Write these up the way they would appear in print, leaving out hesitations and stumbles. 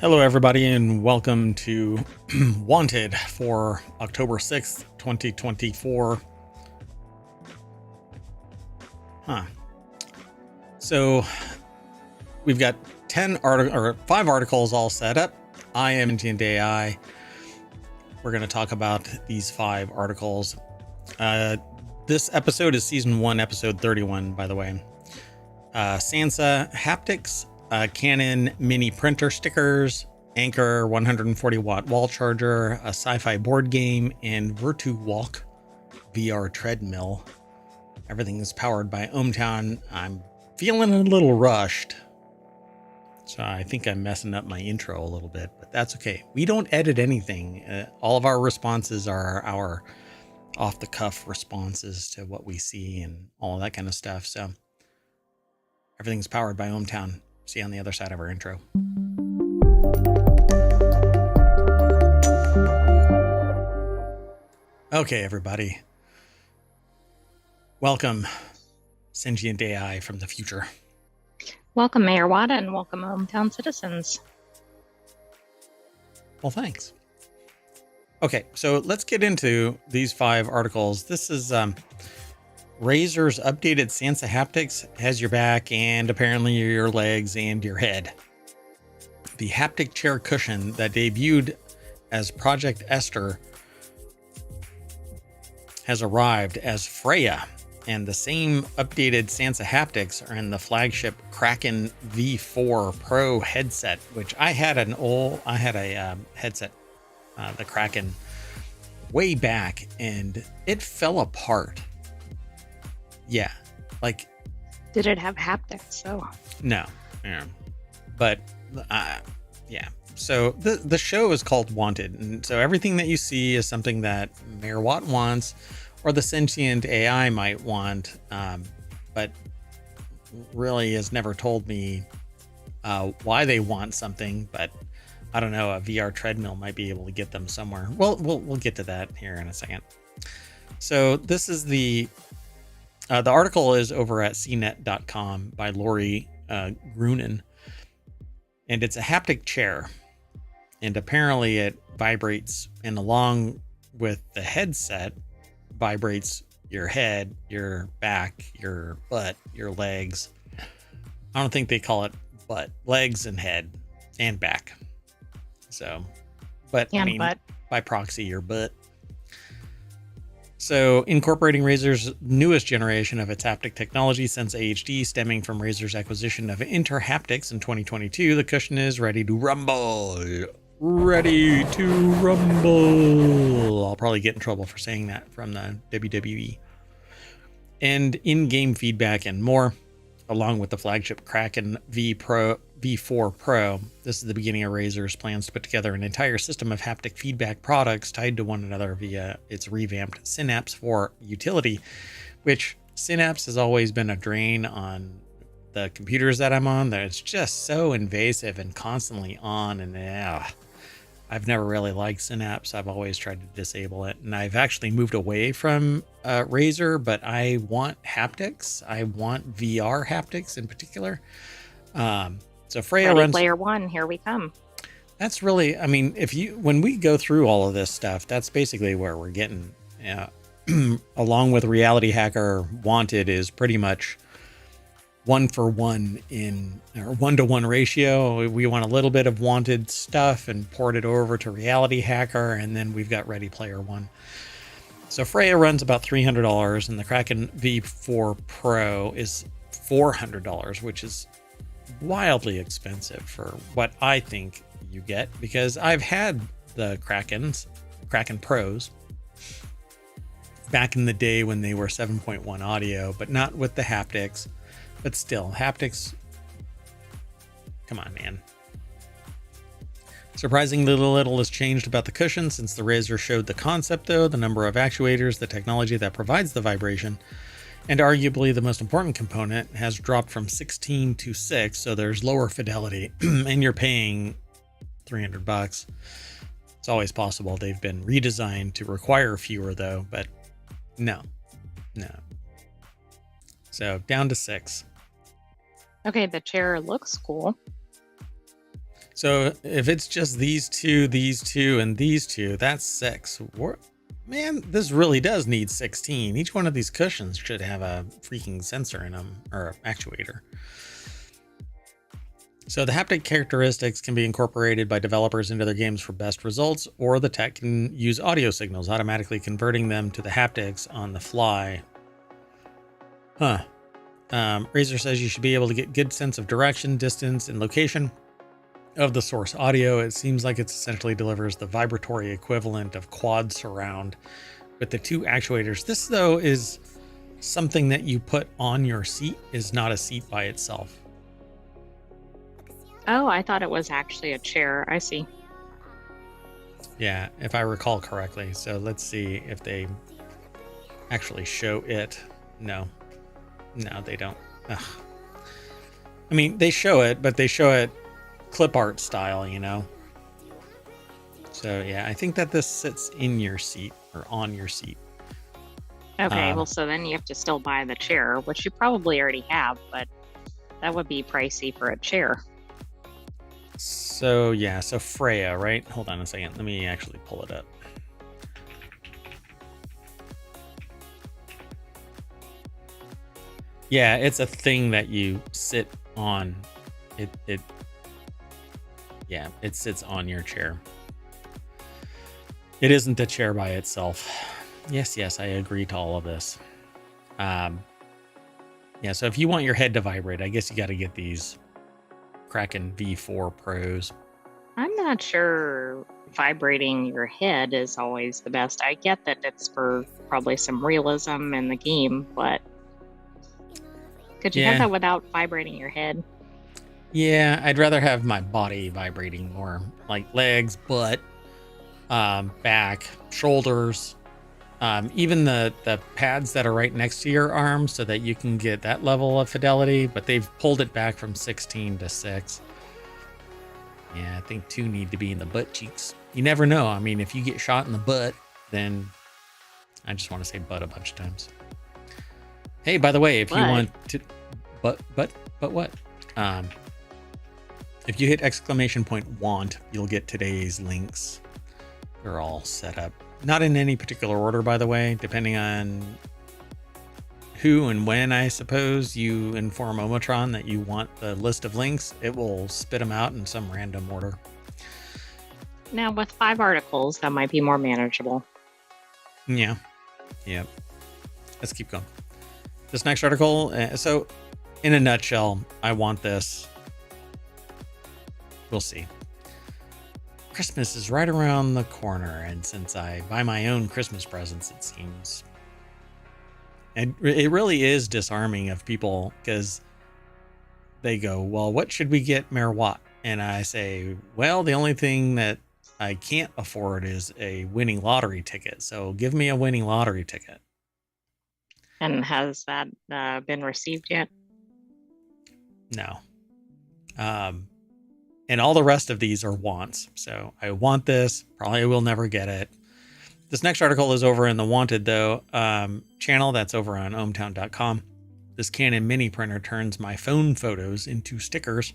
Hello, everybody, and welcome to Wanted for October 6th, 2024. So we've got 5 articles all set up. I am Sentient AI. We're going to talk about these 5 articles. This episode is season 1, episode 31, by the way. Sansa haptics, Canon mini printer stickers, Anchor 140 watt wall charger, a sci-fi board game, and Virtuwalk VR treadmill. Everything is powered by ohmTown. I'm feeling a little rushed, so I think I'm messing up my intro a little bit, but that's okay. We don't edit anything. All of our responses are our off-the-cuff responses to what we see and all that kind of stuff. So everything's powered by ohmTown. See you on the other side of our intro. Okay, everybody. Welcome, Sentient AI from the future. Welcome, Mayor Wada, and welcome, ohmTown citizens. Well, thanks. Okay, so let's get into these 5 articles. This is Razer's updated Sansa haptics has your back and apparently your legs and your head. The haptic chair cushion that debuted as Project Esther has arrived as Freya, and the same updated Sansa haptics are in the flagship Kraken V4 Pro headset, which I had a headset, the Kraken, way back, and it fell apart. Yeah, like. Did it have haptics? So no, yeah, but yeah. So the show is called Wanted, and so everything that you see is something that Mayor Watt wants, or the Sentient AI might want, but really has never told me why they want something. But I don't know, a VR treadmill might be able to get them somewhere. Well, we'll get to that here in a second. So this is the article is over at cnet.com by Lori Grunin, and it's a haptic chair. And apparently it vibrates, and along with the headset, vibrates your head, your back, your butt, your legs. I don't think they call it butt, legs and head and back. So, but and I mean, butt. By proxy, your butt. So, incorporating Razer's newest generation of its haptic technology, Sense HD, stemming from Razer's acquisition of Interhaptics in 2022, the cushion is ready to rumble. Ready to rumble. I'll probably get in trouble for saying that from the WWE. And in-game feedback and more, along with the flagship Kraken V4 Pro. This is the beginning of Razer's plans to put together an entire system of haptic feedback products tied to one another via its revamped Synapse 4 utility, which Synapse has always been a drain on the computers that I'm on. That it's just so invasive and constantly on, and I've never really liked Synapse. I've always tried to disable it, and I've actually moved away from Razer, but I want haptics. I want VR haptics in particular. So Freya Ready runs Player One. Here we come. That's really, I mean, when we go through all of this stuff, that's basically where we're getting. Along with Reality Hacker, Wanted is pretty much 1-for-1 or 1-to-1 ratio. We want a little bit of Wanted stuff and port it over to Reality Hacker, and then we've got Ready Player One. So Freya runs about $300, and the Kraken V4 Pro is $400, which is wildly expensive for what I think you get, because I've had the Kraken Pros back in the day when they were 7.1 audio, but not with the haptics. But still, haptics, come on, man. Surprisingly little has changed about the cushion since the Razer showed the concept, though. The number of actuators, the technology that provides the vibration, and arguably the most important component has dropped from 16 to 6, so there's lower fidelity, and you're paying $300. It's always possible they've been redesigned to require fewer, though, but no. So down to 6. Okay, the chair looks cool. So if it's just these two, and these two, that's 6. Man, this really does need 16. Each one of these cushions should have a freaking sensor in them, or an actuator. So the haptic characteristics can be incorporated by developers into their games for best results, or the tech can use audio signals, automatically converting them to the haptics on the fly. Huh. Razer says you should be able to get good sense of direction, distance, and location of the source audio. It seems like it essentially delivers the vibratory equivalent of quad surround with the 2 actuators. This, though, is something that you put on your seat, is not a seat by itself. Oh, I thought it was actually a chair. I see. Yeah, if I recall correctly. So let's see if they actually show it. No, they don't. Ugh. I mean, they show it, but they show it clip art style, you know? So yeah, I think that this sits in your seat or on your seat. Okay, well, so then you have to still buy the chair, which you probably already have, but that would be pricey for a chair. So yeah, so Freya, right? Hold on a second. Let me actually pull it up. Yeah, it's a thing that you sit on. It sits on your chair. It isn't a chair by itself. Yes, I agree to all of this. Yeah, so if you want your head to vibrate, I guess you got to get these Kraken V4 Pros. I'm not sure vibrating your head is always the best. I get that it's for probably some realism in the game, but could you have that without vibrating your head? Yeah, I'd rather have my body vibrating more, like legs, butt, back, shoulders, even the pads that are right next to your arms, so that you can get that level of fidelity, but they've pulled it back from 16 to 6. Yeah, I think 2 need to be in the butt cheeks. You never know. I mean, if you get shot in the butt, then I just want to say butt a bunch of times. Hey, by the way, if you want to, but what? If you hit !want, you'll get today's links. They're all set up. Not in any particular order, by the way, depending on who and when, I suppose, you inform ohmTown that you want the list of links, it will spit them out in some random order. Now, with 5 articles, that might be more manageable. Yeah. Let's keep going. This next article, so in a nutshell, I want this. We'll see. Christmas is right around the corner, and since I buy my own Christmas presents, it seems, and it really is disarming of people, because they go, well, what should we get Mayor Watt? And I say, well, the only thing that I can't afford is a winning lottery ticket, so give me a winning lottery ticket. And has that been received yet? No. And all the rest of these are wants. So I want this. Probably will never get it. This next article is over in the Wanted, though, channel. That's over on ohmTown.com. This Canon mini printer turns my phone photos into stickers.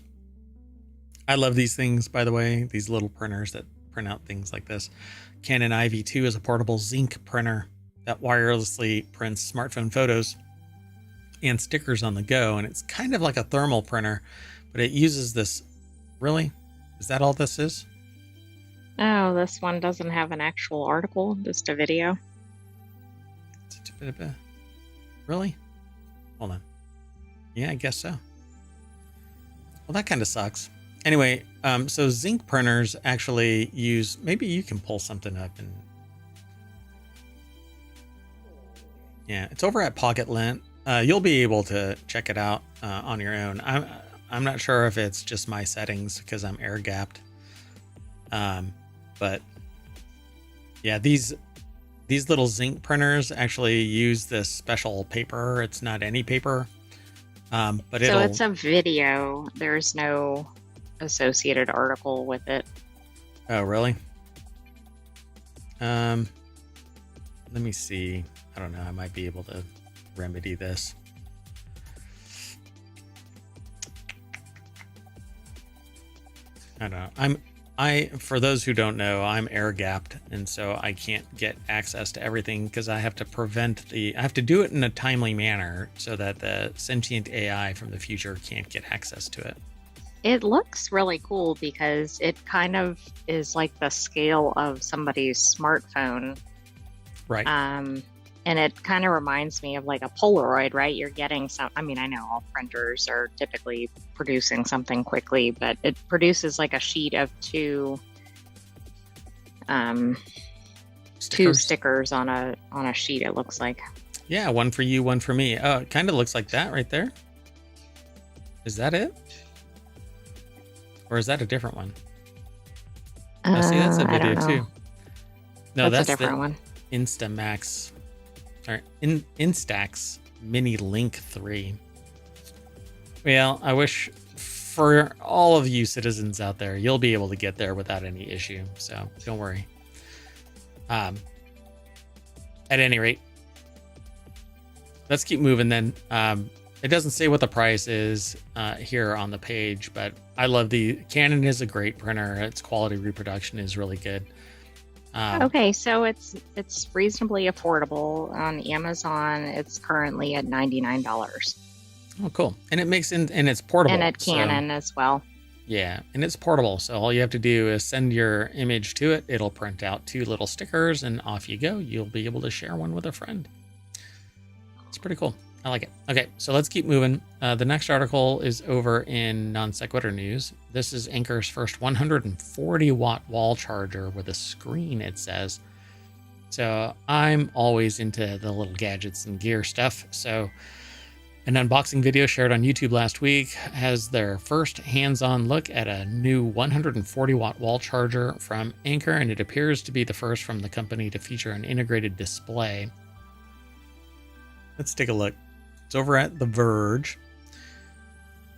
I love these things, by the way. These little printers that print out things like this. Canon IV2 is a portable zinc printer that wirelessly prints smartphone photos and stickers on the go. And it's kind of like a thermal printer, but it uses this. Really? Is that all this is? Oh, this one doesn't have an actual article, just a video. Really? Hold on. Yeah, I guess so. Well, that kind of sucks. Anyway, so zinc printers actually use, maybe you can pull something up and. Yeah, it's over at Pocket Lint. You'll be able to check it out on your own. I'm not sure if it's just my settings because I'm air gapped. But yeah, these little zinc printers actually use this special paper. It's not any paper. But so it's a video. There's no associated article with it. Oh, really? Let me see. I don't know. I might be able to remedy this. I don't know. For those who don't know, I'm air gapped, and so I can't get access to everything because I have to I have to do it in a timely manner so that the sentient AI from the future can't get access to it. It looks really cool because it kind of is like the scale of somebody's smartphone. Right. And it kind of reminds me of like a Polaroid, right? You're getting I know all printers are typically producing something quickly, but it produces like a sheet of two stickers on a sheet, it looks like. Yeah, one for you, one for me. Oh, it kind of looks like that right there. Is that it? Or is that a different one? See, that's a video too. No, that's a different one. Instamax. Or Instax Mini Link 3. Well, I wish for all of you citizens out there, you'll be able to get there without any issue. So don't worry. At any rate, let's keep moving then. It doesn't say what the price is here on the page, but I love Canon is a great printer. Its quality reproduction is really good. Okay, so it's reasonably affordable on Amazon. It's currently at $99. Oh, cool! And it makes and it's portable. And at Canon as well. Yeah, and it's portable. So all you have to do is send your image to it. It'll print out 2 little stickers, and off you go. You'll be able to share one with a friend. It's pretty cool. I like it. Okay, so let's keep moving. The next article is over in Non Sequitur News. This is Anker's first 140-watt wall charger with a screen, it says. So I'm always into the little gadgets and gear stuff. So an unboxing video shared on YouTube last week has their first hands-on look at a new 140-watt wall charger from Anker, and it appears to be the first from the company to feature an integrated display. Let's take a look. It's over at The Verge.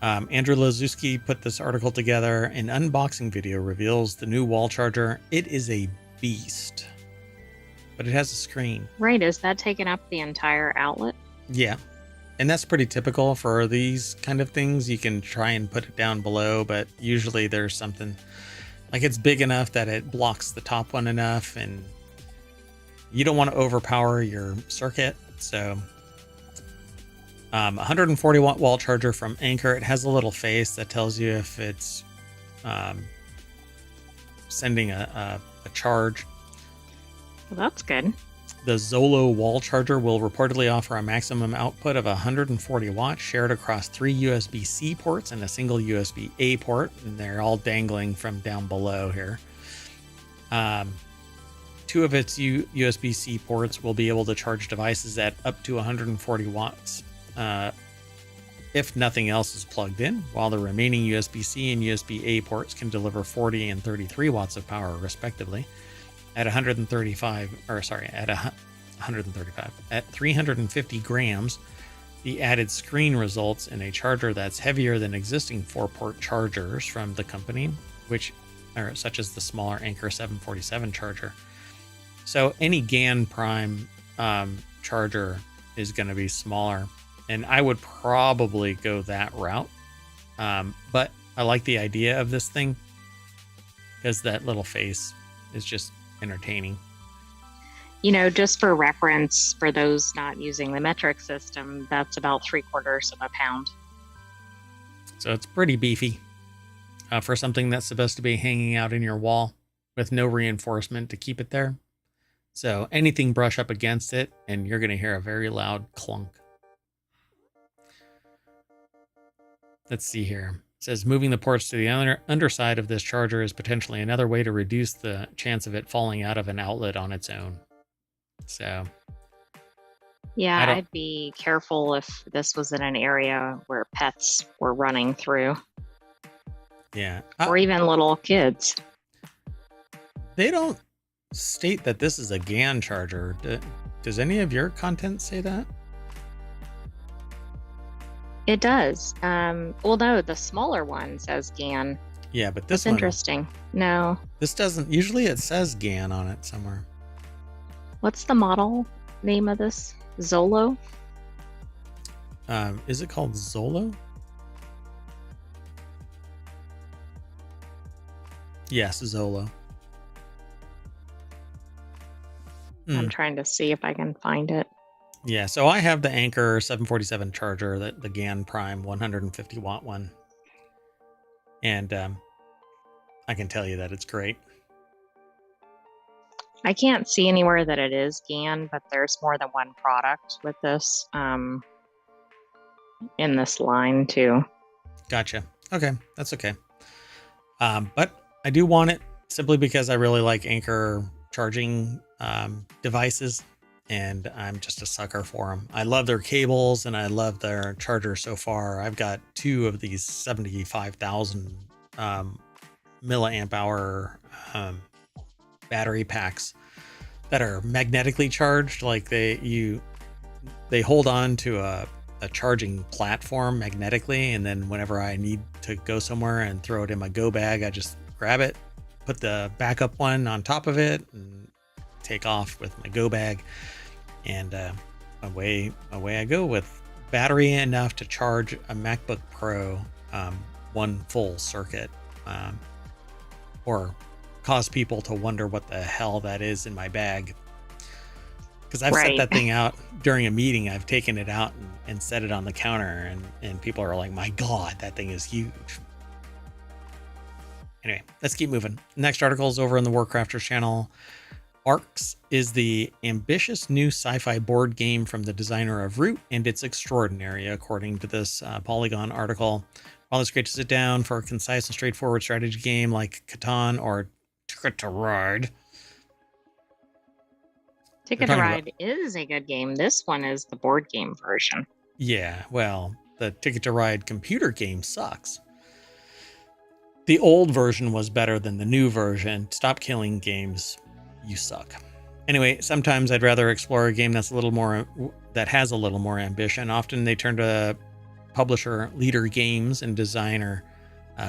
Andrew Lazuski put this article together. An unboxing video reveals the new wall charger. It is a beast, but it has a screen. Right. Is that taking up the entire outlet? Yeah. And that's pretty typical for these kind of things. You can try and put it down below, but usually there's something like it's big enough that it blocks the top one enough, and you don't want to overpower your circuit. So 140-watt wall charger from Anker. It has a little face that tells you if it's sending a charge. Well, that's good. The Zolo wall charger will reportedly offer a maximum output of 140 watts shared across 3 USB-C ports and a single USB-A port, and they're all dangling from down below here. 2 of its USB-C ports will be able to charge devices at up to 140 watts. If nothing else is plugged in, while the remaining USB-C and USB-A ports can deliver 40 and 33 watts of power respectively. At 350 grams, the added screen results in a charger that's heavier than existing 4-port chargers from the company, such as the smaller Anker 747 charger. So any GaN Prime charger is going to be smaller. And I would probably go that route. But I like the idea of this thing because that little face is just entertaining. Just for reference, for those not using the metric system, that's about 3/4 of a pound. So it's pretty beefy for something that's supposed to be hanging out in your wall with no reinforcement to keep it there. So anything brush up against it and you're going to hear a very loud clunk. Let's see here. It says moving the ports to the underside of this charger is potentially another way to reduce the chance of it falling out of an outlet on its own. So, yeah, I'd be careful if this was in an area where pets were running through. Yeah. Or even little kids. They don't state that this is a GaN charger. Does any of your content say that? It does. Well, no, the smaller one says GaN. Yeah, but this That's interesting. No. This doesn't. Usually it says GaN on it somewhere. What's the model name of this? Zolo? Is it called Zolo? Yes, Zolo. I'm trying to see if I can find it. Yeah, so I have the Anker 747 charger, the GAN Prime 150 watt one. And I can tell you that it's great. I can't see anywhere that it is GAN, but there's more than one product with this in this line too. Gotcha. Okay, that's okay. But I do want it simply because I really like Anker charging devices, and I'm just a sucker for them. I love their cables and I love their charger so far. I've got 2 of these 75,000 milliamp hour battery packs that are magnetically charged. Like they hold on to a charging platform magnetically, and then whenever I need to go somewhere and throw it in my go bag, I just grab it, put the backup one on top of it, and take off with my go bag, and away I go with battery enough to charge a MacBook Pro one full circuit, or cause people to wonder what the hell that is in my bag. Because I've set that thing out during a meeting. I've taken it out and set it on the counter, and people are like, my God, that thing is huge. Anyway, let's keep moving. Next article is over on the WarCrafters channel. Arcs is the ambitious new sci-fi board game from the designer of Root, and it's extraordinary, according to this Polygon article. While it's great to sit down for a concise and straightforward strategy game like Catan or Ticket to Ride. Ticket to Ride is a good game. This one is the board game version. Yeah, well, the Ticket to Ride computer game sucks. The old version was better than the new version. Stop killing games. You suck. Anyway, sometimes I'd rather explore a game that has a little more ambition. Often they turn to publisher Leader Games and designer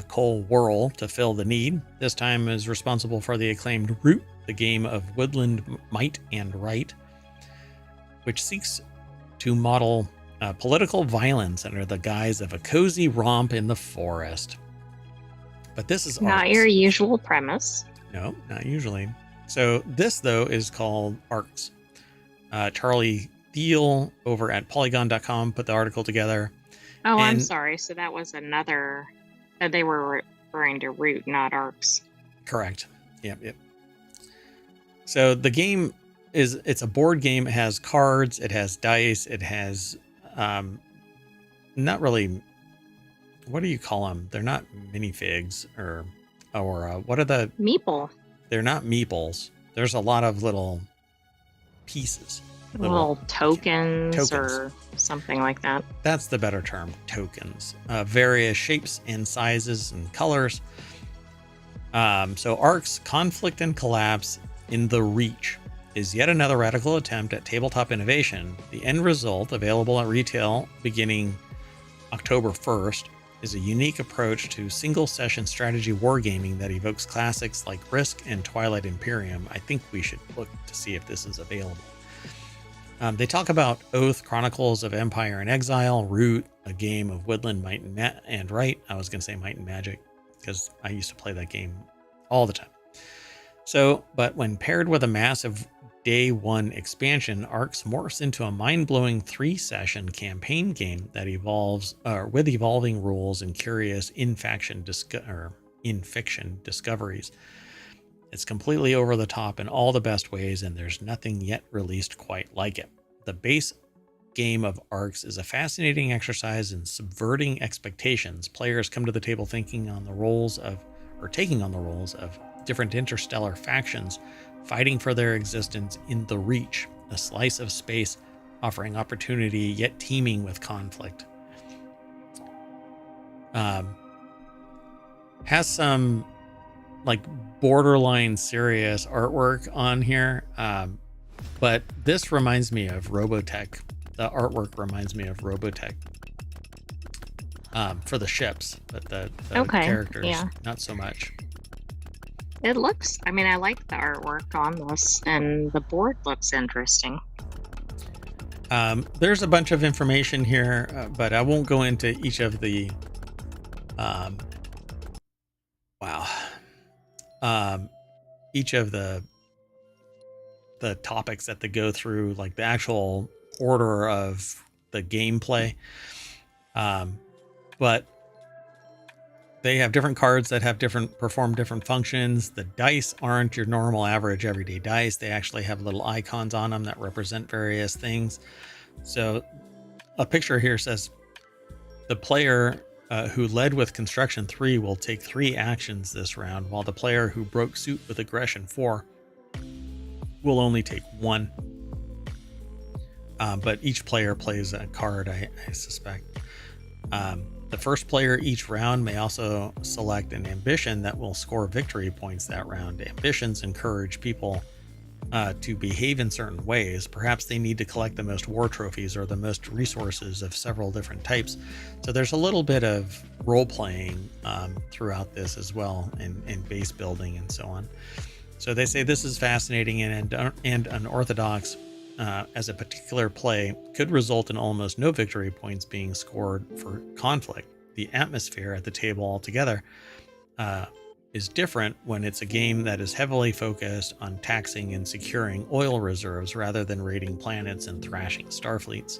Cole Worrell to fill the need. This time is responsible for the acclaimed Root, the game of woodland might and right, which seeks to model political violence under the guise of a cozy romp in the forest. But this is not your usual premise. No, not usually. So this, though, is called Arcs. Charlie Thiel over at Polygon.com put the article together. Oh, I'm sorry. So that was another... they were referring to Root, not Arcs. Correct. Yep. So the game it's a board game. It has cards. It has dice. It has not really... What do you call them? They're not minifigs or what are the... Meeple. They're not meeples. There's a lot of little pieces. Little tokens or something like that. That's the better term, tokens. Various shapes and sizes and colors. So Arcs Conflict and Collapse in the Reach is yet another radical attempt at tabletop innovation. The end result, available at retail beginning October 1st, is a unique approach to single-session strategy wargaming that evokes classics like Risk and Twilight Imperium. I think we should look to see if this is available. They talk about Oath, Chronicles of Empire and Exile, Root, a game of woodland might and right. I was going to say might and magic because I used to play that game all the time. So, but when paired with a massive Day 1 expansion, Arcs morphs into a mind-blowing 3-session campaign game that evolves with evolving rules and curious in-fiction discoveries. It's completely over the top in all the best ways, and there's nothing yet released quite like it. The base game of Arcs is a fascinating exercise in subverting expectations. Players come to the table taking on the roles of different interstellar factions, fighting for their existence in the Reach, a slice of space offering opportunity yet teeming with conflict. Has some like borderline serious artwork on here, but this reminds me of Robotech. The artwork reminds me of Robotech for the ships, but the characters, not so much. It looks, I mean, I like the artwork on this, and the board looks interesting. There's a bunch of information here, but I won't go into each of the... each of the topics that they go through, like the actual order of the gameplay. But they have different cards that have perform different functions. The dice aren't your normal average everyday dice. They actually have little icons on them that represent various things. So a picture here says the player who led with Construction 3 will take 3 actions this round, while the player who broke suit with Aggression 4 will only take 1. But each player plays a card, I suspect. The first player each round may also select an ambition that will score victory points that round. Ambitions encourage people to behave in certain ways. Perhaps they need to collect the most war trophies or the most resources of several different types. So there's a little bit of role-playing throughout this as well, and base building and so on. So they say this is fascinating and unorthodox, as a particular play could result in almost no victory points being scored for conflict. The atmosphere at the table altogether is different when it's a game that is heavily focused on taxing and securing oil reserves rather than raiding planets and thrashing starfleets.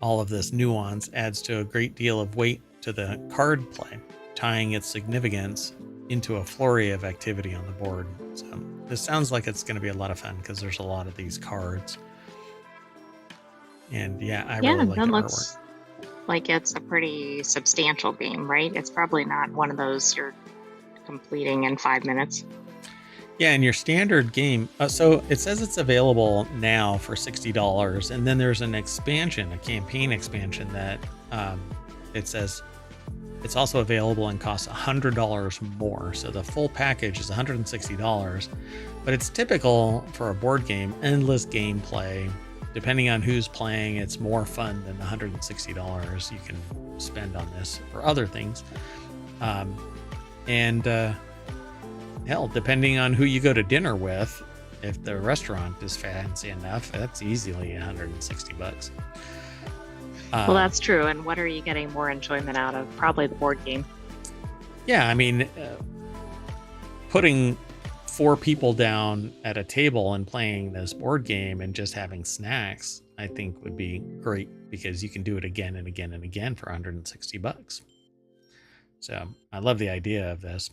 All of this nuance adds to a great deal of weight to the card play, tying its significance into a flurry of activity on the board. So this sounds like it's going to be a lot of fun because there's a lot of these cards. And yeah, I really like the artwork. Like it's a pretty substantial game, right? It's probably not one of those you're completing in 5 minutes. Yeah, and your standard game, so it says it's available now for $60, and then there's an expansion, a campaign expansion that it says it's also available and costs $100 more. So the full package is $160, but it's typical for a board game, endless gameplay. Depending on who's playing, it's more fun than the $160 you can spend on this for other things. Hell, depending on who you go to dinner with, if the restaurant is fancy enough, that's easily $160. Well, that's true. And what are you getting more enjoyment out of? Probably the board game. Yeah, I mean, putting 4 people down at a table and playing this board game and just having snacks, I think would be great because you can do it again and again and again for $160. So I love the idea of this.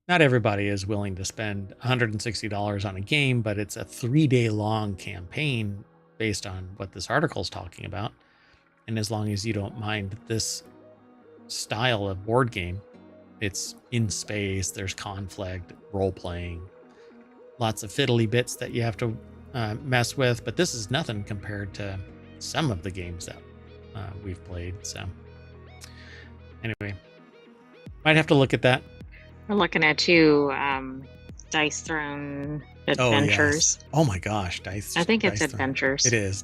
Not everybody is willing to spend $160 on a game, but it's a 3-day long campaign based on what this article is talking about. And as long as you don't mind this style of board game, it's in space, there's conflict, role-playing, lots of fiddly bits that you have to mess with, but this is nothing compared to some of the games that we've played. So anyway, might have to look at that. We're looking at 2 Dice Throne Adventures. Oh, yes. Oh my gosh, Dice. I think it's Dice Adventures. Throne. It is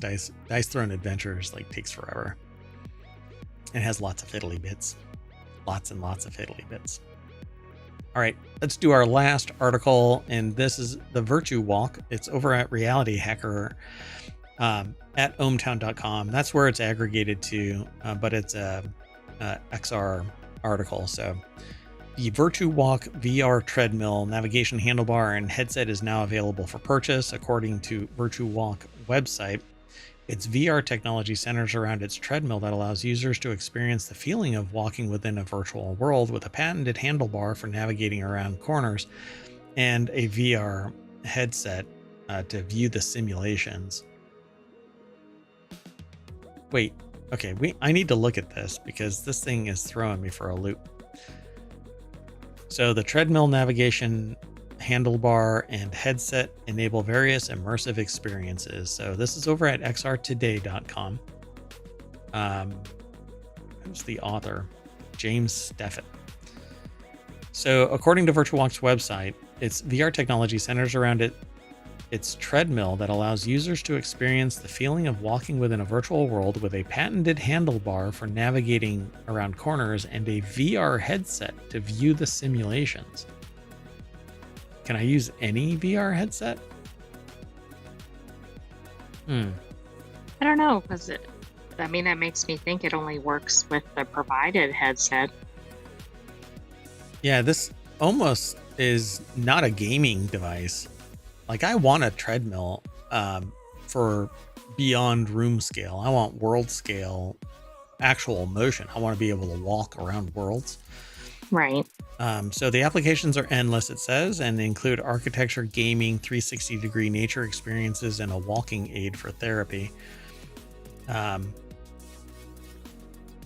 Dice Throne Adventures. Like takes forever. It has lots of fiddly bits. Lots and lots of fiddly bits. All right, let's do our last article, and this is the Virtue Walk. It's over at Reality Hacker at ohmTown.com. That's where it's aggregated to, but it's a XR article. So the Virtue Walk VR treadmill, navigation handlebar, and headset is now available for purchase, according to Virtue Walk website. Its VR technology centers around its treadmill that allows users to experience the feeling of walking within a virtual world with a patented handlebar for navigating around corners and a VR headset to view the simulations. Wait, okay, I need to look at this because this thing is throwing me for a loop. So the treadmill, navigation handlebar, and headset enable various immersive experiences. So this is over at xrtoday.com. Who's the author? James Steffett. So according to VirtualWalk's website, its VR technology centers around its treadmill that allows users to experience the feeling of walking within a virtual world with a patented handlebar for navigating around corners and a VR headset to view the simulations. Can I use any VR headset? I don't know, because that makes me think it only works with the provided headset. Yeah, this almost is not a gaming device. Like, I want a treadmill for beyond room scale. I want world scale actual motion. I want to be able to walk around worlds. Right. So the applications are endless, it says, and they include architecture, gaming, 360-degree nature experiences, and a walking aid for therapy.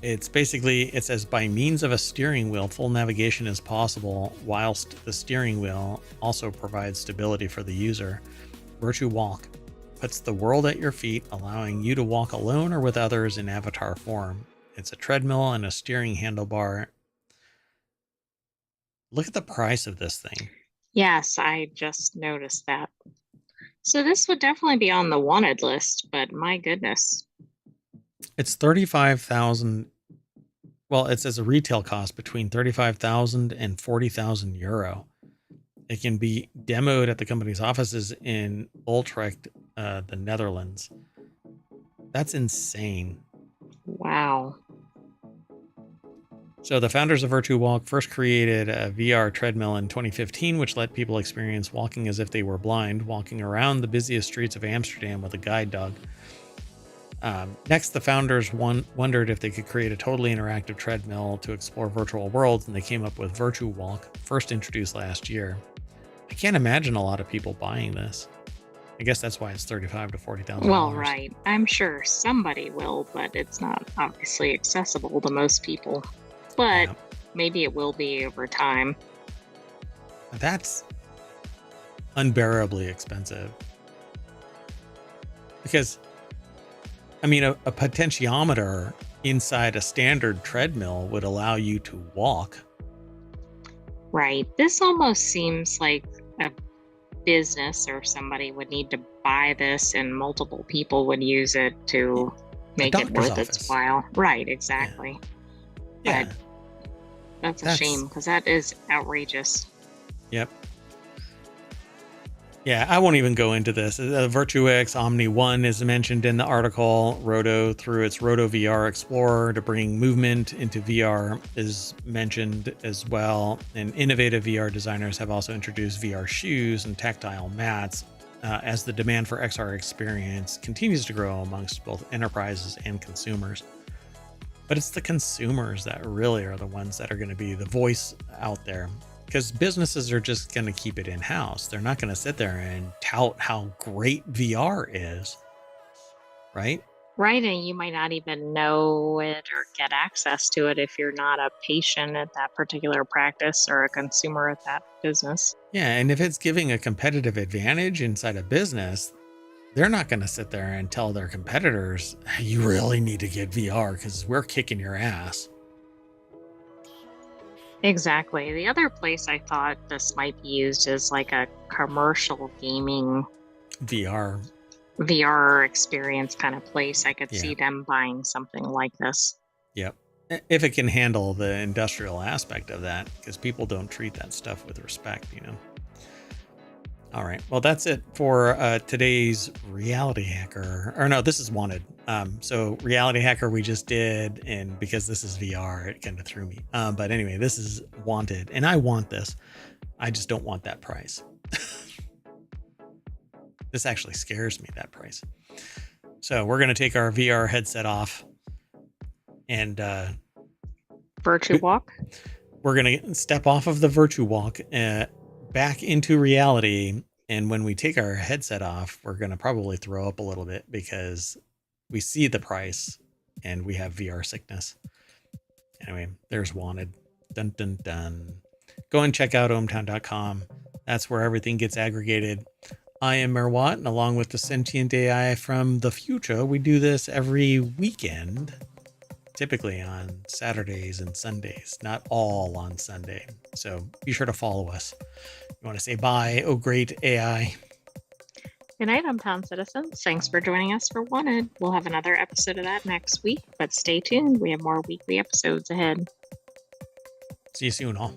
It's basically, it says, by means of a steering wheel, full navigation is possible, whilst the steering wheel also provides stability for the user. Virtue Walk puts the world at your feet, allowing you to walk alone or with others in avatar form. It's a treadmill and a steering handlebar. Look at the price of this thing. Yes, I just noticed that. So this would definitely be on the wanted list, but my goodness. It's 35,000. Well, it says a retail cost between 35,000 and 40,000 euro. It can be demoed at the company's offices in Utrecht, the Netherlands. That's insane. Wow. So the founders of Virtue Walk first created a VR treadmill in 2015, which let people experience walking as if they were blind, walking around the busiest streets of Amsterdam with a guide dog. Next, the founders wondered if they could create a totally interactive treadmill to explore virtual worlds, and they came up with Virtue Walk, first introduced last year. I can't imagine a lot of people buying this. I guess that's why it's $35,000 to $40,000. Well, right. I'm sure somebody will, but it's not obviously accessible to most people. But maybe it will be over time. That's unbearably expensive. Because, I mean, a potentiometer inside a standard treadmill would allow you to walk. Right. This almost seems like a business or somebody would need to buy this and multiple people would use it to make it worth its while. Right, exactly. Yeah. But that's a shame because that is outrageous. Yep. Yeah, I won't even go into this. VirtuX Omni 1 is mentioned in the article. Roto, through its Roto VR Explorer to bring movement into VR, is mentioned as well. And innovative VR designers have also introduced VR shoes and tactile mats as the demand for XR experience continues to grow amongst both enterprises and consumers. But it's the consumers that really are the ones that are going to be the voice out there, because businesses are just going to keep it in-house. They're not going to sit there and tout how great VR is, right? Right, and you might not even know it or get access to it if you're not a patient at that particular practice or a consumer at that business. Yeah, and if it's giving a competitive advantage inside a business, they're not going to sit there and tell their competitors, you really need to get VR because we're kicking your ass. Exactly. The other place I thought this might be used is like a commercial gaming VR experience kind of place. I could see them buying something like this. Yep. If it can handle the industrial aspect of that, because people don't treat that stuff with respect, you know. All right. Well, that's it for today's Reality Hacker. Or no, this is Wanted. So Reality Hacker we just did, and because this is VR, it kind of threw me. But anyway, this is Wanted, and I want this. I just don't want that price. This actually scares me, that price. So we're going to take our VR headset off and Virtue Walk. We're going to step off of the Virtue Walk back into reality, and when we take our headset off, we're going to probably throw up a little bit because we see the price and we have VR sickness. Anyway, there's Wanted. Dun dun dun. Go and check out ohmTown.com. That's where everything gets aggregated. I am Merwat, and along with the Sentient AI from the future, we do this every weekend, typically on Saturdays and Sundays, not all on Sunday. So be sure to follow us. You want to say bye, oh great AI. Good night, ohmTown citizens. Thanks for joining us for Wanted. We'll have another episode of that next week, but stay tuned. We have more weekly episodes ahead. See you soon, all.